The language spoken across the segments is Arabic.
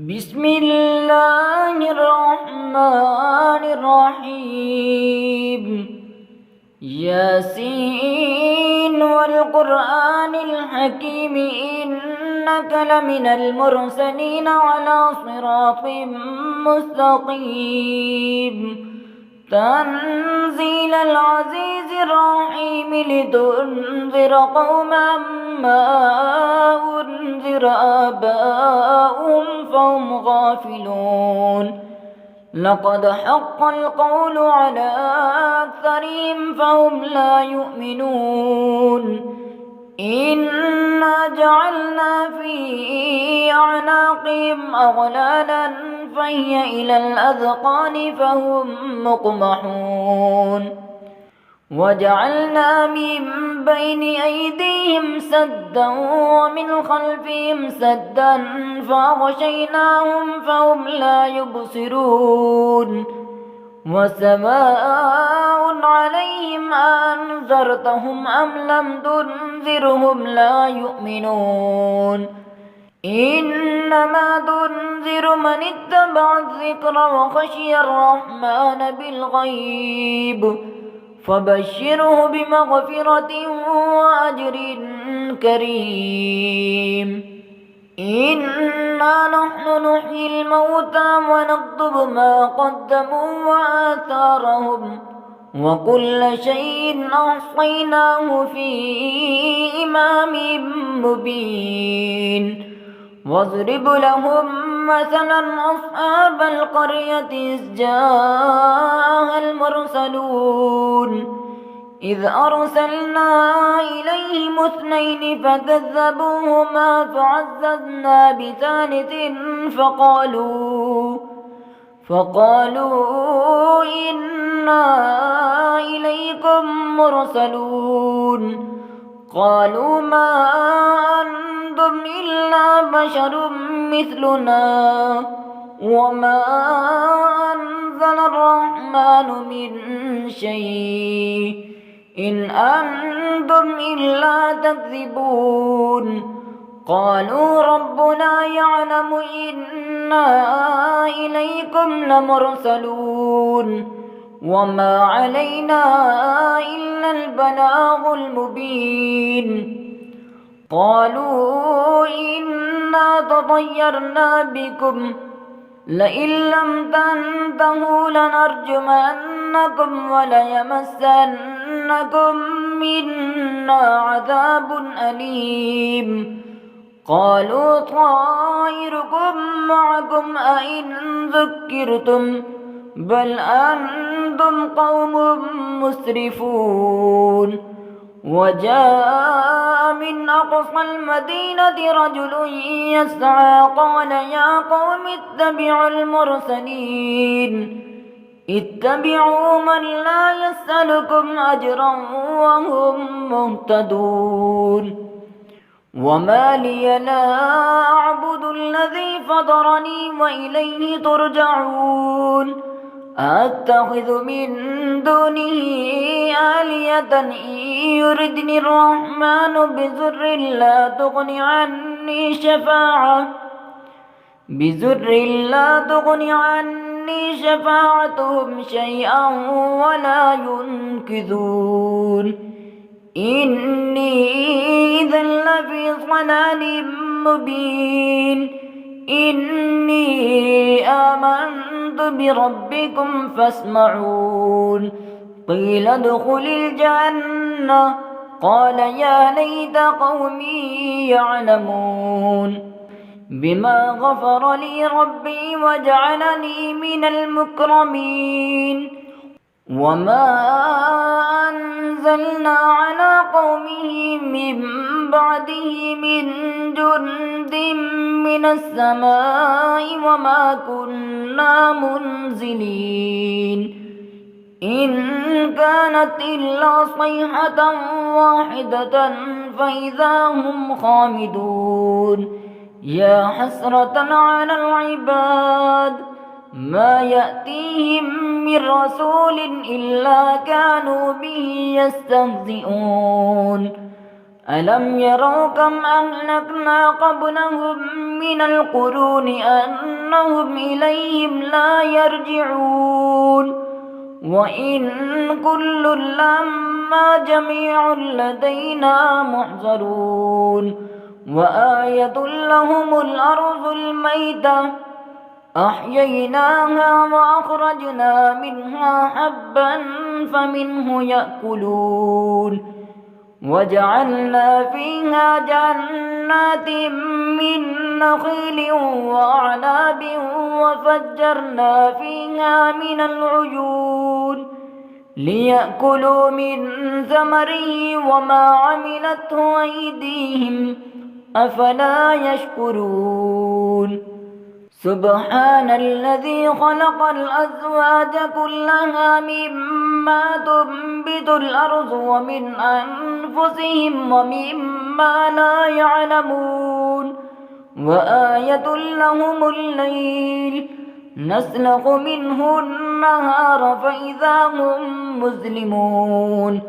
بسم الله الرحمن الرحيم. ياسين والقرآن الحكيم إنك لمن المرسلين على صراط مستقيم. تنزيل العزيز الرحيم لتنذر قوما ما أنذر آباؤهم فهم غافلون. لقد حق القول على أكثرهم فهم لا يؤمنون. إنا جعلنا في أعناقهم أغلالا فهي إلى الأذقان فهم مقمحون. وجعلنا من بين أيديهم سدا ومن خلفهم سدا فأغشيناهم فهم لا يبصرون. وسواء عليهم أنذرتهم أم لم تنذرهم لا يؤمنون. إنما تنذر من اتبع الذكر وخشي الرحمن بالغيب فبشره بمغفرة وأجر كريم. إنا نحن نحيي الموتى ونكتب ما قدموا وآثارهم وكل شيء أحصيناه في إمام مبين. واضرب لهم مثلا أصحاب القرية إذ جاءها المرسلون إذ أرسلنا إليهم اثنين فكذبوهما فعززنا بثالث فقالوا إنا إليكم مرسلون. قالوا ما أنتم إلا بشر مثلنا وما أنزل الرحمن من شيء إن أنتم إلا تكذبون. قالوا ربنا يعلم إنا إليكم لمرسلون وما علينا إلا البلاغ المبين. قالوا إنا تطيرنا بكم لئن لم تنتهوا لنرجمنكم وليمسنكم منا عذاب أليم. قالوا طائركم معكم أئن ذكرتم بل أنتم قوم مسرفون. وجاء من أقصى المدينة رجل يسعى قال يا قوم اتبعوا المرسلين اتبعوا من لا يسألكم أجرا وهم مهتدون. وما لي لا أعبد الذي فطرني وإليه ترجعون. أتخذ من دونه آلية إن يردني الرحمن بضر لا تغن عني شفاعتهم شيئا ولا ينقذون. إني إذا لفي ضلال مبين. إني آمنت بربكم فاسمعون. قيل ادخل الجنة قال يا ليت قومي يعلمون بما غفر لي ربي وجعلني من المكرمين. وما أنزلنا على قومه من بعده من جند من السماء وما كنا منزلين. إن كانت إلا صيحة واحدة فإذا هم خامدون. يا حسرة على العباد ما يأتيهم من رسول إلا كانوا به يستهزئون. ألم يروا كم أهلكنا قبلهم من القرون أنهم إليهم لا يرجعون وإن كل لما جميع لدينا محضرون وآية لهم الأرض الميتة أحييناها وأخرجنا منها حبا فمنه يأكلون وجعلنا فيها جنات من نخيل وأعناب وفجرنا فيها من العيون ليأكلوا من ثمره وما عملته أيديهم أفلا يشكرون سبحان الذي خلق الأزواج كلها مما تنبت الأرض ومن أنفسهم ومما لا يعلمون وآية لهم الليل نسلخ منه النهار فإذا هم مظلمون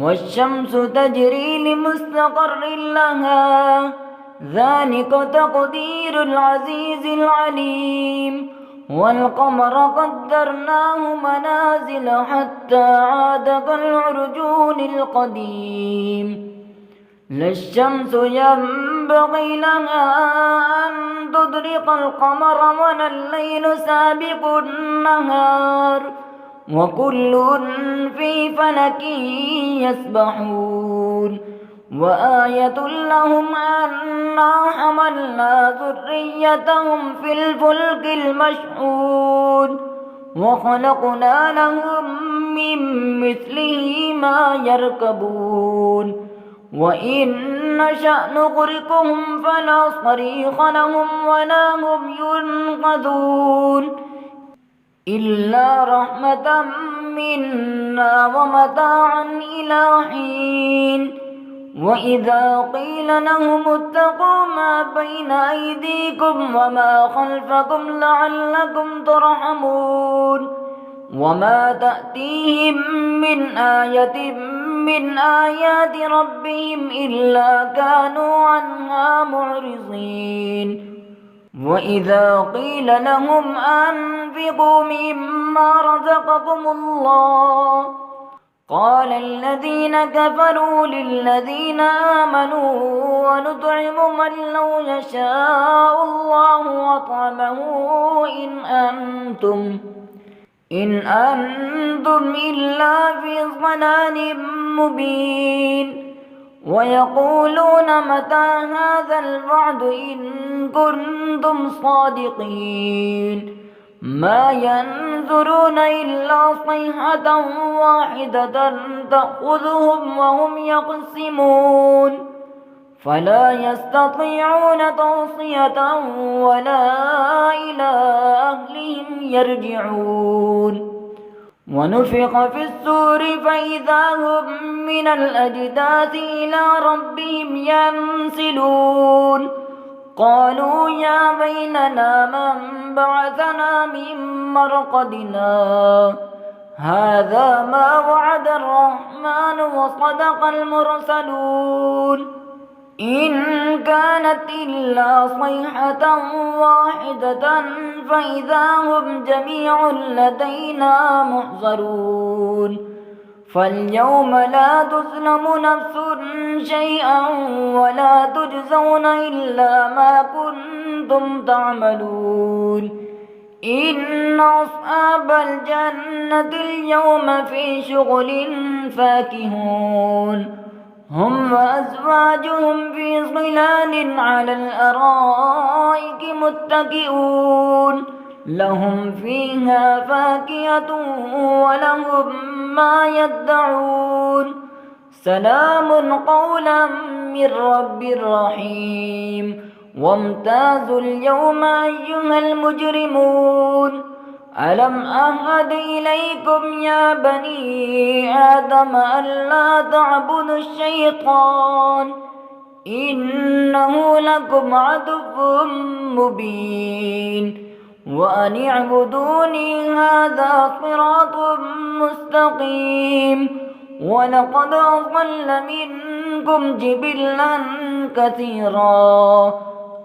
والشمس تجري لمستقر لها ذلك تقدير العزيز العليم والقمر قدرناه منازل حتى عاد كالعرجون القديم لا الشمس ينبغي لها أن تدرك القمر ولا الليل سابق النهار وكل في فلك يسبحون وآية لهم أنا حملنا ذريتهم في الفلك المشحون وخلقنا لهم من مثله ما يركبون وإن نشأ نغرقهم فلا صريخ لهم ولا هم ينقذون إلا رحمة منا ومتاعا إلى حين وإذا قيل لهم اتقوا ما بين أيديكم وما خلفكم لعلكم ترحمون وما تأتيهم من آية من آيات ربهم إلا كانوا عنها معرضين وإذا قيل لهم أنفقوا مما رزقكم الله قال الذين كفروا للذين آمنوا ونطعم من لو يشاء الله أطعمه إن أنتم إلا في ضلال مبين ويقولون متى هذا الوعد إن كنتم صادقين ما ينظرون إلا صيحة واحدة تأخذهم وهم يقسمون فلا يستطيعون توصية ولا إلى أهلهم يرجعون ونفخ في الصور فإذا هم من الأجداث إلى ربهم ينسلون قالوا يا ويلنا من بعثنا من مرقدنا هذا ما وعد الرحمن وصدق المرسلون إن كانت إلا صيحة واحدة فإذا هم جميع لدينا محضرون فاليوم لا تظلم نفس شيئا ولا تجزون إلا ما كنتم تعملون إن أصحاب الجنة اليوم في شغل فاكهون هم وأزواجهم في ظلال على الأرائك متكئون لهم فيها فاكهة ولهم ما يدعون سلام قولا من رب رحيم وامتازوا اليوم أيها المجرمون ألم أعهد إليكم يا بني آدم ألا تعبدوا الشيطان إنه لكم عدو مبين وأن اعبدوني هذا صراط مستقيم ولقد أضل منكم منكم جبلا كثيرا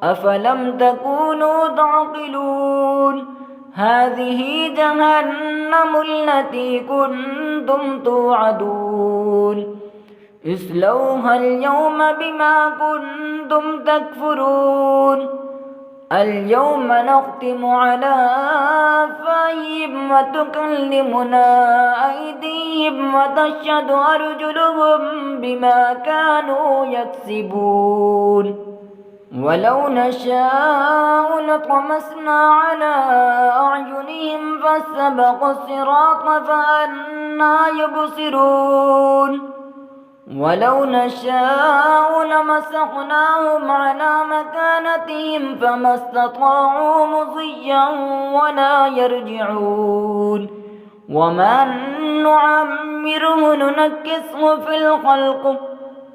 أفلم تكونوا تعقلون هذه جهنم التي كنتم توعدون اصلوها اليوم بما كنتم تكفرون اليوم نختم على أفواههم وتكلمنا أيديهم وتشهد أرجلهم بما كانوا يكسبون ولو نشاء لطمسنا على أعينهم فاستبقوا الصراط فأنى يبصرون ولو نشاء لمسخناهم على مكانتهم فما استطاعوا مضيا ولا يرجعون وما نعمره ننكسه في الخلق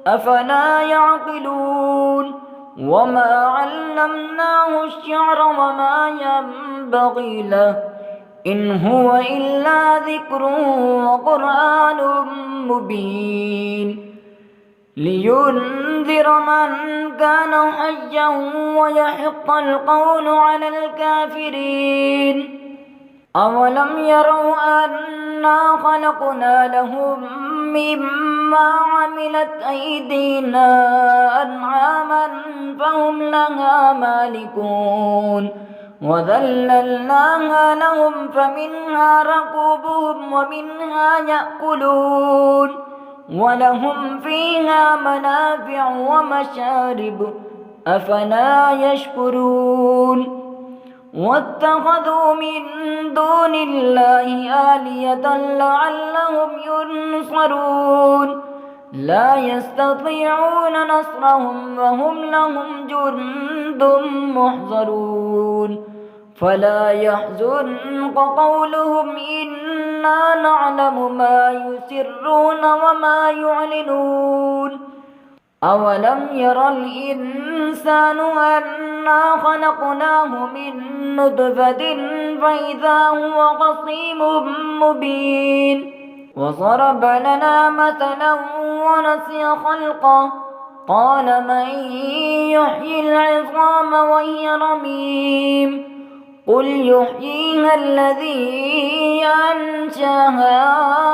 أفلا يعقلون وما علمناه الشعر وما ينبغي له إن هو إلا ذكر وقرآن مبين لينذر من كان حيا ويحق القول على الكافرين أولم يروا أنا خلقنا لهم مما عملت أيدينا أنعاما فهم لها مالكون وذللناها لهم فمنها ركوبهم ومنها يأكلون ولهم فيها منافع ومشارب أفلا يشكرون واتخذوا من دون الله آلية لعلهم ينصرون لا يستطيعون نصرهم وهم لهم جند محضرون فلا يحزنك قولهم إنا نعلم ما يسرون وما يعلنون أولم ير الإنسان أنا خلقناه من نطفة فإذا هو خصيم مبين وضرب لنا مثلا ونسي خلقه قال من يحيي العظام وهي رميم قل يحييها الذي أنشاها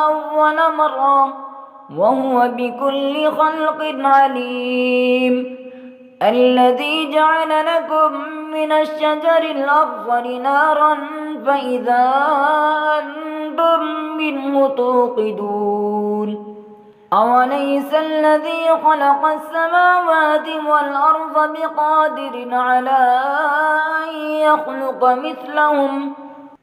أول مرة وهو بكل خلق عليم الذي جعل لكم من الشجر الأخضر نارا فإذا أنتم منه توقدون أوليس الذي خلق السماوات والأرض بقادر على أن يخلق مثلهم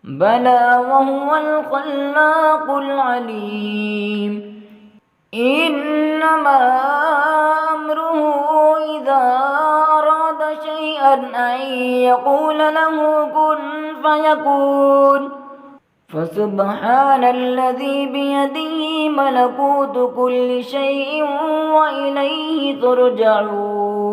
بلى وهو الخلاق العليم إنما أمره إذا أراد شيئا أن يقول له كن فيكون فسبحان الذي بيده ملكوت كل شيء وإليه ترجعون